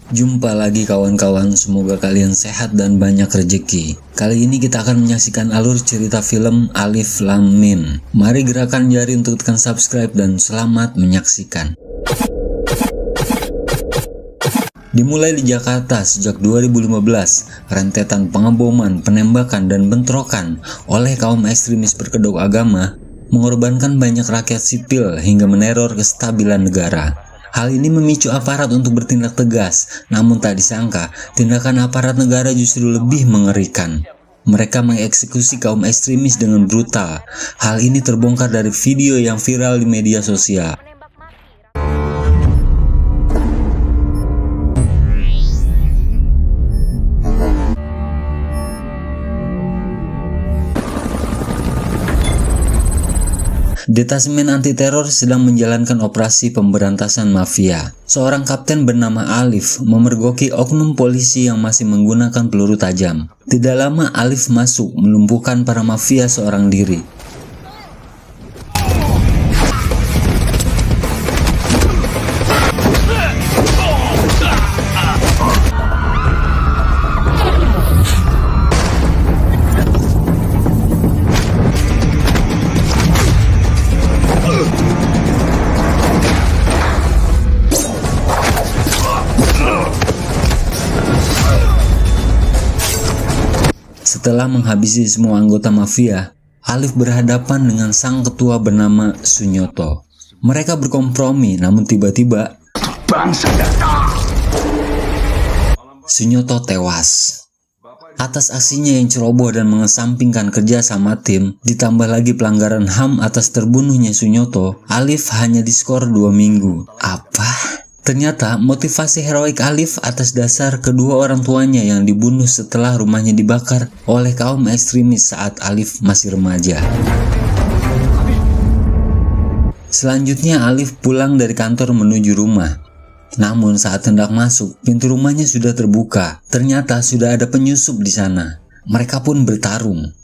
Jumpa lagi kawan-kawan, semoga kalian sehat dan banyak rezeki. Kali ini kita akan menyaksikan alur cerita film Alif Lam Mim. Mari gerakan jari untuk tekan subscribe dan selamat menyaksikan. Dimulai di Jakarta sejak 2015, rentetan pengeboman, penembakan, dan bentrokan oleh kaum ekstremis berkedok agama mengorbankan banyak rakyat sipil hingga meneror kestabilan negara. Hal ini memicu aparat untuk bertindak tegas, namun tak disangka tindakan aparat negara justru lebih mengerikan. Mereka mengeksekusi kaum ekstremis dengan brutal. Hal ini terbongkar dari video yang viral di media sosial. Detasemen anti teror sedang menjalankan operasi pemberantasan mafia. Seorang kapten bernama Alif memergoki oknum polisi yang masih menggunakan peluru tajam. Tidak lama Alif masuk melumpuhkan para mafia seorang diri. Setelah menghabisi semua anggota mafia, Alif berhadapan dengan sang ketua bernama Sunyoto. Mereka berkompromi, namun tiba-tiba Sunyoto tewas. Atas aksinya yang ceroboh dan mengesampingkan kerja sama tim, ditambah lagi pelanggaran HAM atas terbunuhnya Sunyoto, Alif hanya diskor 2 minggu. Apa? Ternyata motivasi heroik Alif atas dasar kedua orang tuanya yang dibunuh setelah rumahnya dibakar oleh kaum ekstremis saat Alif masih remaja. Selanjutnya Alif pulang dari kantor menuju rumah. Namun saat hendak masuk, pintu rumahnya sudah terbuka. Ternyata sudah ada penyusup di sana. Mereka pun bertarung.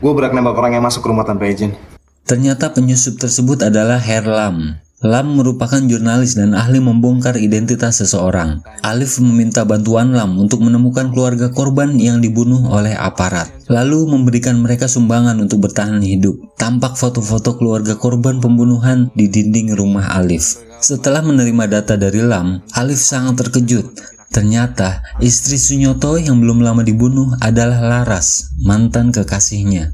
Gue berhak nembak orang yang masuk ke rumah tanpa izin. Ternyata penyusup tersebut adalah Herlam. Lam merupakan jurnalis dan ahli membongkar identitas seseorang. Alif meminta bantuan Lam untuk menemukan keluarga korban yang dibunuh oleh aparat, lalu memberikan mereka sumbangan untuk bertahan hidup. Tampak foto-foto keluarga korban pembunuhan di dinding rumah Alif. Setelah menerima data dari Lam, Alif sangat terkejut. Ternyata istri Sunyoto yang belum lama dibunuh adalah Laras, mantan kekasihnya.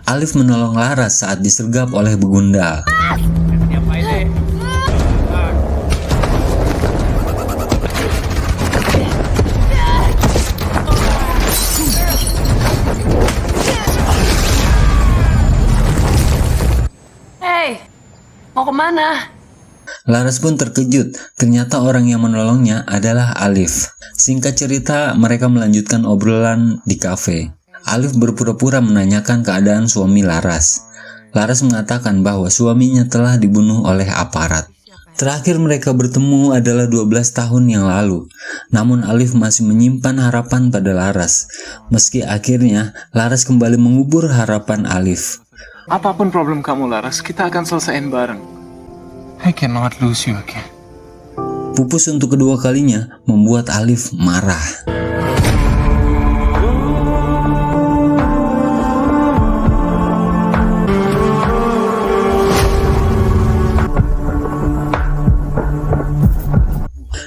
Alif menolong Laras saat disergap oleh begundal. Hei, mau kemana? Laras pun terkejut, ternyata orang yang menolongnya adalah Alif. Singkat cerita, mereka melanjutkan obrolan di kafe. Alif berpura-pura menanyakan keadaan suami Laras. Laras mengatakan bahwa suaminya telah dibunuh oleh aparat. Terakhir mereka bertemu adalah 12 tahun yang lalu. Namun Alif masih menyimpan harapan pada Laras. Meski akhirnya Laras kembali mengubur harapan Alif. Apapun problem kamu Laras, kita akan selesaiin bareng. I cannot lose you again. Pupus untuk kedua kalinya membuat Alif marah.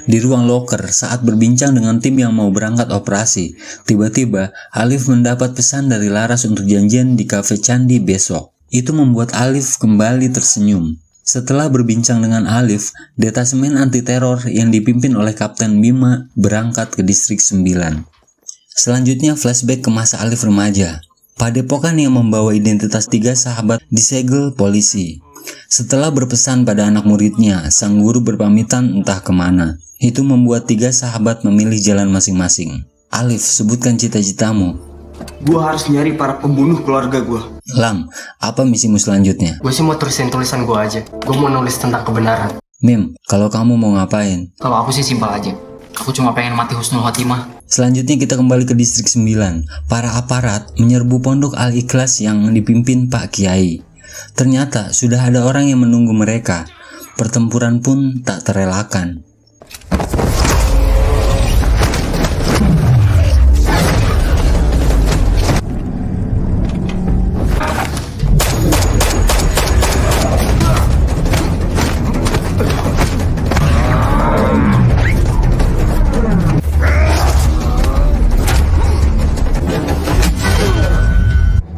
Di ruang loker saat berbincang dengan tim yang mau berangkat operasi, tiba-tiba Alif mendapat pesan dari Laras untuk janjian di kafe Candi besok. Itu membuat Alif kembali tersenyum. Setelah berbincang dengan Alif, detasemen anti teror yang dipimpin oleh Kapten Bima berangkat ke distrik 9. Selanjutnya flashback ke masa Alif remaja. Padepokan yang membawa identitas 3 sahabat disegel polisi. Setelah berpesan pada anak muridnya, sang guru berpamitan entah kemana. Itu membuat 3 sahabat memilih jalan masing-masing. Alif, sebutkan cita-citamu. Gue harus nyari para pembunuh keluarga gue. Lam, apa misimu selanjutnya? Gue sih mau terusin tulisan gue aja. Gue mau nulis tentang kebenaran. Mim, kalau kamu mau ngapain? Kalau aku sih simpel aja. Aku cuma pengen mati husnul khotimah. Selanjutnya kita kembali ke distrik 9. Para aparat menyerbu pondok Al-Ikhlas yang dipimpin Pak Kiai. Ternyata sudah ada orang yang menunggu mereka. Pertempuran pun tak terelakkan.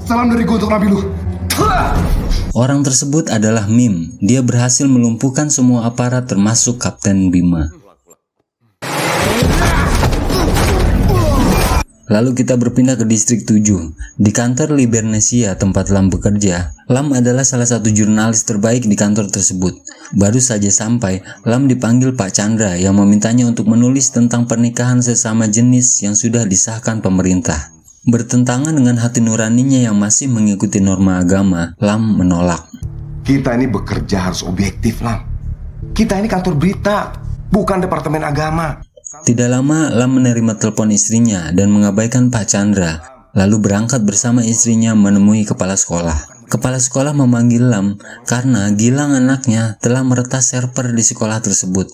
Salam dari gue untuk Nabi lu. Orang tersebut adalah Mim. Dia berhasil melumpuhkan semua aparat termasuk Kapten Bima. Lalu kita berpindah ke distrik 7. Di kantor Libernesia tempat Lam bekerja, Lam adalah salah satu jurnalis terbaik di kantor tersebut. Baru saja sampai, Lam dipanggil Pak Chandra yang memintanya untuk menulis tentang pernikahan sesama jenis yang sudah disahkan pemerintah. Bertentangan dengan hati nuraninya yang masih mengikuti norma agama, Lam menolak. Kita ini bekerja harus objektif, Lam. Kita ini kantor berita, bukan departemen agama. Tidak lama, Lam menerima telepon istrinya dan mengabaikan Pak Chandra, lalu berangkat bersama istrinya menemui kepala sekolah. Kepala sekolah memanggil Lam karena Gilang anaknya telah meretas server di sekolah tersebut.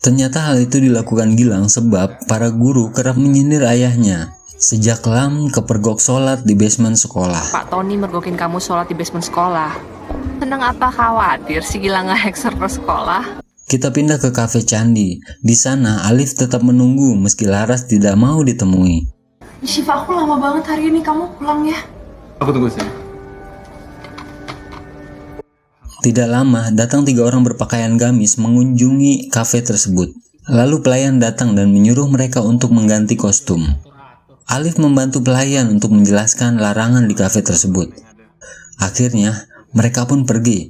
Ternyata hal itu dilakukan Gilang sebab para guru kerap menyindir ayahnya. Sejak Lam kepergok sholat di basement sekolah. Pak Tony mergokin kamu sholat di basement sekolah. Tenang, apa khawatir si Gilang nge-hack server sekolah? Kita pindah ke kafe Candi. Di sana Alif tetap menunggu meski Laras tidak mau ditemui. Syifa, aku lama banget hari ini, kamu pulang ya. Aku tunggu sini. Tidak lama, datang 3 orang berpakaian gamis mengunjungi kafe tersebut. Lalu pelayan datang dan menyuruh mereka untuk mengganti kostum. Alif membantu pelayan untuk menjelaskan larangan di kafe tersebut. Akhirnya, mereka pun pergi.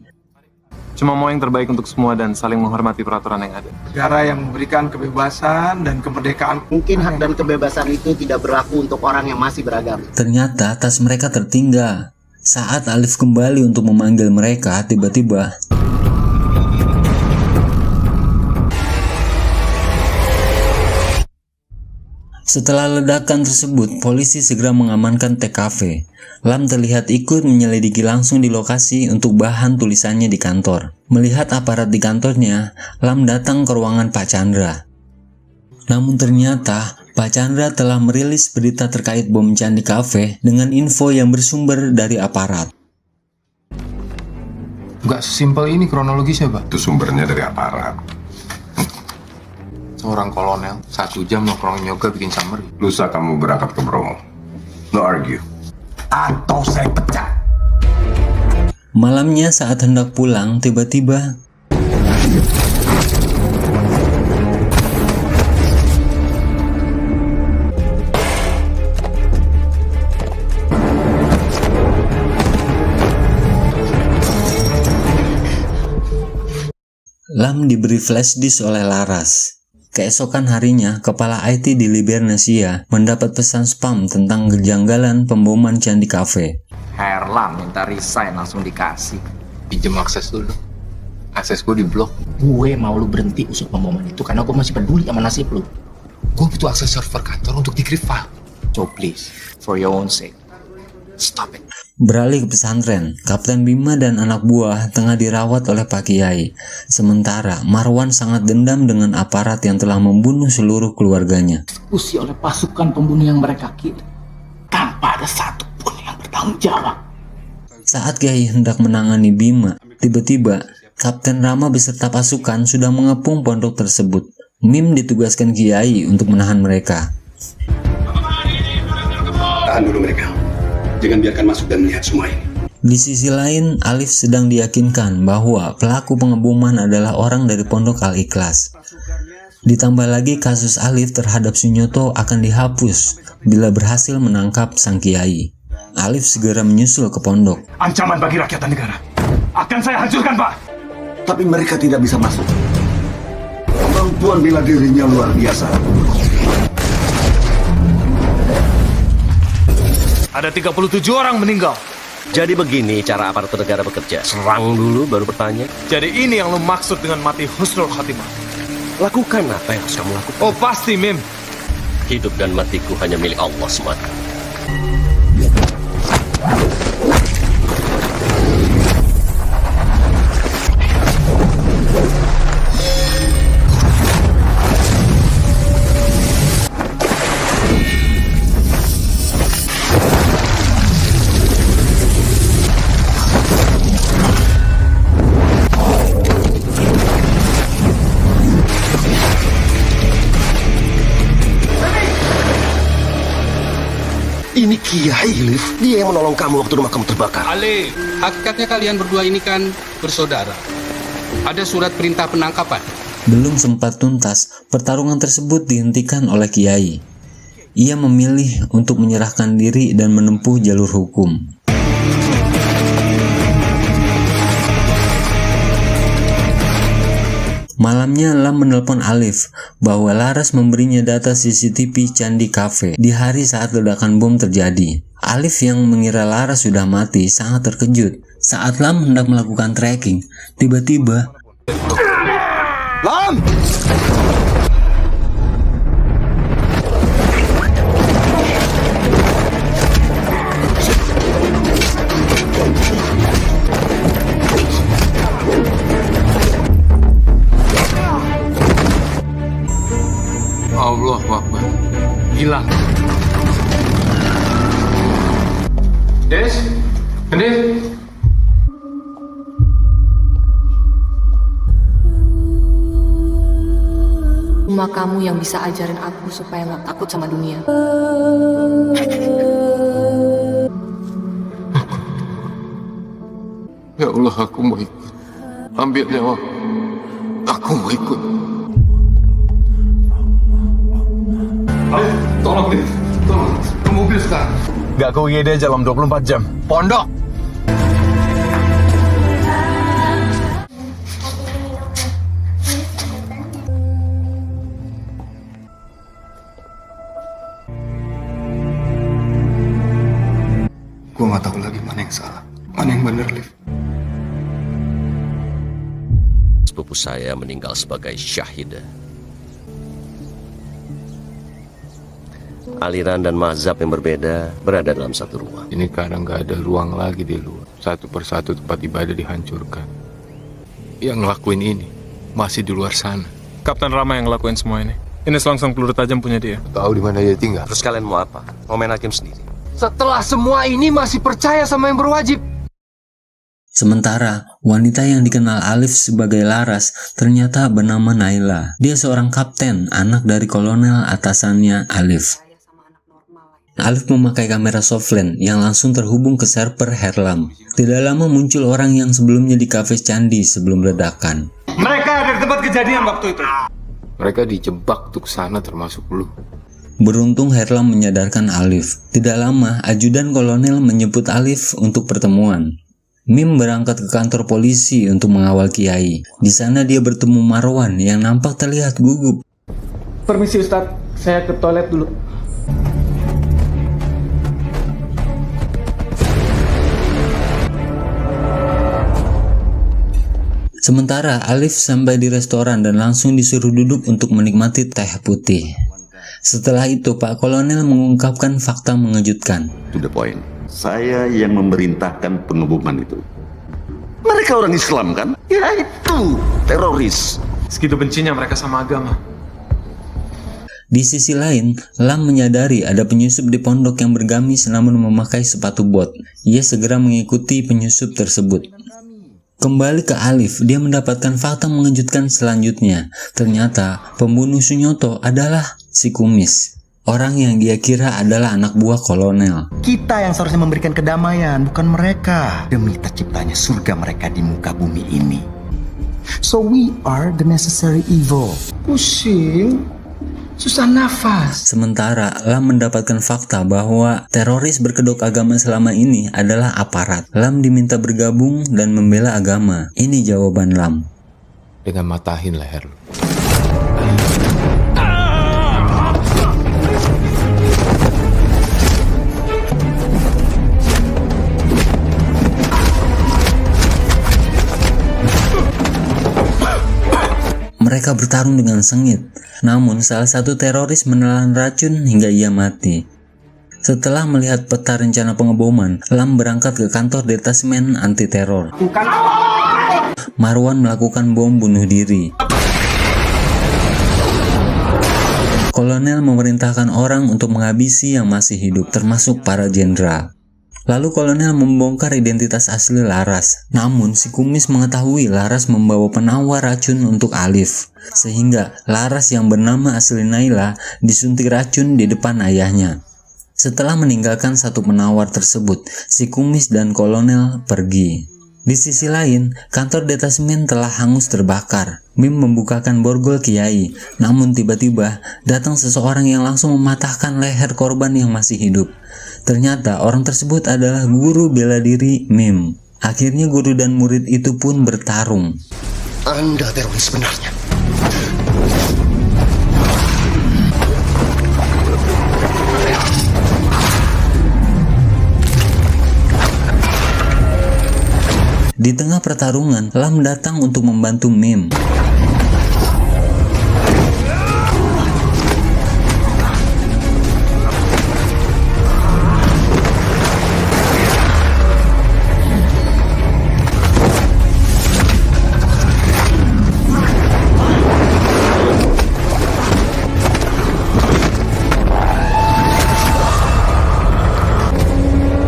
Cuma mau yang terbaik untuk semua dan saling menghormati peraturan yang ada. Negara yang memberikan kebebasan dan kemerdekaan. Mungkin hak dan kebebasan itu tidak berlaku untuk orang yang masih beragama. Ternyata tas mereka tertinggal. Saat Alif kembali untuk memanggil mereka, tiba-tiba setelah ledakan tersebut, polisi segera mengamankan TKP. Lam terlihat ikut menyelidiki langsung di lokasi untuk bahan tulisannya di kantor. Melihat aparat di kantornya, Lam datang ke ruangan Pak Chandra. Namun ternyata, Pak Chandra telah merilis berita terkait bom Candi Cafe dengan info yang bersumber dari aparat. Gak sesimpel ini kronologisnya, Pak. Itu sumbernya dari aparat. Seorang kolonel, 1 jam nongkrong yoga bikin summary. Lusa kamu berangkat ke Bromo. No argue. Atau saya pecat. Malamnya saat hendak pulang, tiba-tiba Lam diberi flash disk oleh Laras. Keesokan harinya, kepala IT di Libernesia mendapat pesan spam tentang kejanggalan pemboman Candi Cafe. Herlan minta resign langsung dikasih. Pinjem akses dulu. Akses gue di blok. Gue mau lu berhenti usut pemboman itu karena gue masih peduli sama nasib lu. Gue butuh akses server kantor untuk di-create file. So please, for your own sake, stop it. Beralih ke pesantren, Kapten Bima dan anak buah tengah dirawat oleh Pak Kiai. Sementara Marwan sangat dendam dengan aparat yang telah membunuh seluruh keluarganya. Eksekusi oleh pasukan pembunuh yang mereka kirim tanpa ada satupun yang bertanggung jawab. Saat Kiai hendak menangani Bima, tiba-tiba Kapten Rama beserta pasukan sudah mengepung pondok tersebut. Mim ditugaskan Kiai untuk menahan mereka. Tahan dulu mereka. Jangan biarkan masuk dan melihat semua ini. Di sisi lain, Alif sedang diyakinkan bahwa pelaku pengeboman adalah orang dari pondok Al-Ikhlas. Ditambah lagi kasus Alif terhadap Sunyoto akan dihapus bila berhasil menangkap sang kiai. Alif segera menyusul ke pondok. Ancaman bagi rakyat dan negara. Akan saya hancurkan, Pak. Tapi mereka tidak bisa masuk. Kemampuan bela dirinya luar biasa. Ada 37 orang meninggal. Jadi begini cara aparatur negara bekerja. Serang dulu baru bertanya. Jadi ini yang lo maksud dengan mati husnul khatimah. Lakukan apa yang harus kamu lakukan. Oh pasti, Mim. Hidup dan matiku hanya milik Allah semata. Ini Kiai, Liv. Dia yang menolong kamu waktu rumah kamu terbakar. Ale, hakikatnya kalian berdua ini kan bersaudara. Ada surat perintah penangkapan. Belum sempat tuntas, pertarungan tersebut dihentikan oleh Kiai. Ia memilih untuk menyerahkan diri dan menempuh jalur hukum. Malamnya Lam menelpon Alif bahwa Laras memberinya data CCTV Candi Cafe di hari saat ledakan bom terjadi. Alif yang mengira Laras sudah mati sangat terkejut. Saat Lam hendak melakukan tracking, tiba-tiba Lam! Allah Akbar. Hilang. Des? Des? Cuma kamu yang bisa ajarin aku supaya gak takut sama dunia. Ya Allah, aku mau ikut. Ambil nyawa. Aku mau ikut. Tolong, Dit. Tolong. Ke mobil sekarang. Gak ke UGD aja dalam 24 jam. Pondok. Gue gak tahu lagi mana yang salah, mana yang bener, Liv. Sepupu saya meninggal sebagai syahid. Aliran dan mazhab yang berbeda berada dalam satu ruang. Ini kadang nggak ada ruang lagi di luar. Satu persatu tempat ibadah dihancurkan. Yang ngelakuin ini masih di luar sana. Kapten Rama yang ngelakuin semua ini. Ini selongsong peluru tajam punya dia. Tahu di mana dia tinggal? Terus kalian mau apa? Mau main hakim sendiri? Setelah semua ini masih percaya sama yang berwajib. Sementara, wanita yang dikenal Alif sebagai Laras ternyata bernama Naila. Dia seorang kapten, anak dari kolonel atasannya Alif. Alif memakai kamera softland yang langsung terhubung ke server Herlam. Tidak lama muncul orang yang sebelumnya di kafe Candi sebelum ledakan. Mereka ada di tempat kejadian waktu itu. Mereka dijebak tuh sana termasuk lu. Beruntung Herlam menyadarkan Alif. Tidak lama, ajudan kolonel menjemput Alif untuk pertemuan. Mim berangkat ke kantor polisi untuk mengawal Kiai. Di sana dia bertemu Marwan yang nampak terlihat gugup. Permisi Ustadz, saya ke toilet dulu. Sementara Alif sampai di restoran dan langsung disuruh duduk untuk menikmati teh putih. Setelah itu Pak Kolonel mengungkapkan fakta mengejutkan. To the point. Saya yang memerintahkan pengeboman itu. Mereka orang Islam kan? Ya itu, teroris. Segitu bencinya mereka sama agama. Di sisi lain, Lam menyadari ada penyusup di pondok yang bergamis namun memakai sepatu bot. Ia segera mengikuti penyusup tersebut. Kembali ke Alif, dia mendapatkan fakta mengejutkan selanjutnya. Ternyata pembunuh Sunyoto adalah si Kumis. Orang yang dia kira adalah anak buah kolonel. Kita yang seharusnya memberikan kedamaian, bukan mereka. Demi terciptanya surga mereka di muka bumi ini. So we are the necessary evil. Pusing, susah nafas. Sementara Lam mendapatkan fakta bahwa teroris berkedok agama selama ini adalah aparat. Lam diminta bergabung dan membela agama. Ini jawaban Lam. Dengan matahin leher lu. Mereka bertarung dengan sengit. Namun salah satu teroris menelan racun hingga ia mati. Setelah melihat peta rencana pengeboman, Lam berangkat ke kantor detasmen anti teror. Marwan melakukan bom bunuh diri. Kolonel memerintahkan orang untuk menghabisi yang masih hidup, termasuk para jenderal. Lalu kolonel membongkar identitas asli Laras. Namun si kumis mengetahui Laras membawa penawar racun untuk Alif, sehingga Laras yang bernama asli Naila disuntik racun di depan ayahnya. Setelah meninggalkan satu penawar tersebut, si kumis dan kolonel pergi. Di sisi lain, kantor detasmen telah hangus terbakar. Mim membukakan borgol Kiai, namun tiba-tiba datang seseorang yang langsung mematahkan leher korban yang masih hidup. Ternyata orang tersebut adalah guru bela diri Mim. Akhirnya guru dan murid itu pun bertarung. Anda teroris sebenarnya. Di tengah pertarungan, Lam datang untuk membantu Mim.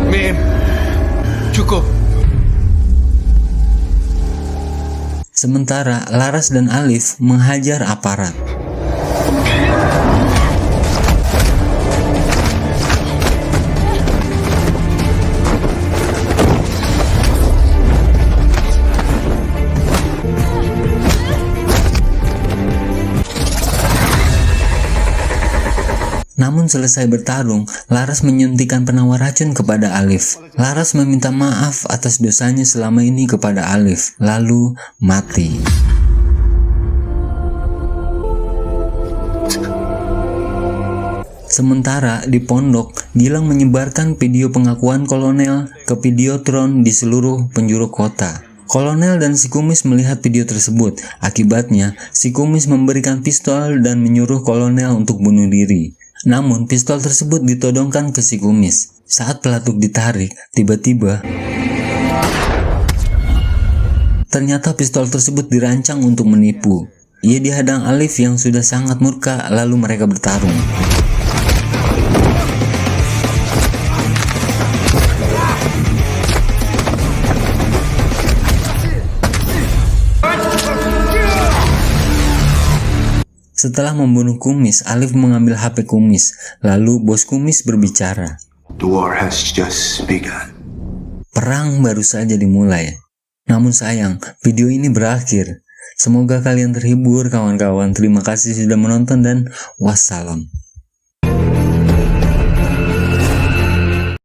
Mim, cukup. Sementara Laras dan Alif menghajar aparat. Namun selesai bertarung, Laras menyuntikkan penawar racun kepada Alif. Laras meminta maaf atas dosanya selama ini kepada Alif, lalu mati. Sementara di pondok, Gilang menyebarkan video pengakuan kolonel ke Videotron di seluruh penjuru kota. Kolonel dan si kumis melihat video tersebut. Akibatnya, si kumis memberikan pistol dan menyuruh kolonel untuk bunuh diri. Namun pistol tersebut ditodongkan ke si kumis. Saat pelatuk ditarik, tiba-tiba ternyata pistol tersebut dirancang untuk menipu. Ia dihadang Alif yang sudah sangat murka, lalu mereka bertarung. Setelah membunuh kumis, Alif mengambil HP kumis. Lalu bos kumis berbicara. The war has just begun. Perang baru saja dimulai. Namun sayang, video ini berakhir. Semoga kalian terhibur kawan-kawan. Terima kasih sudah menonton dan wassalam.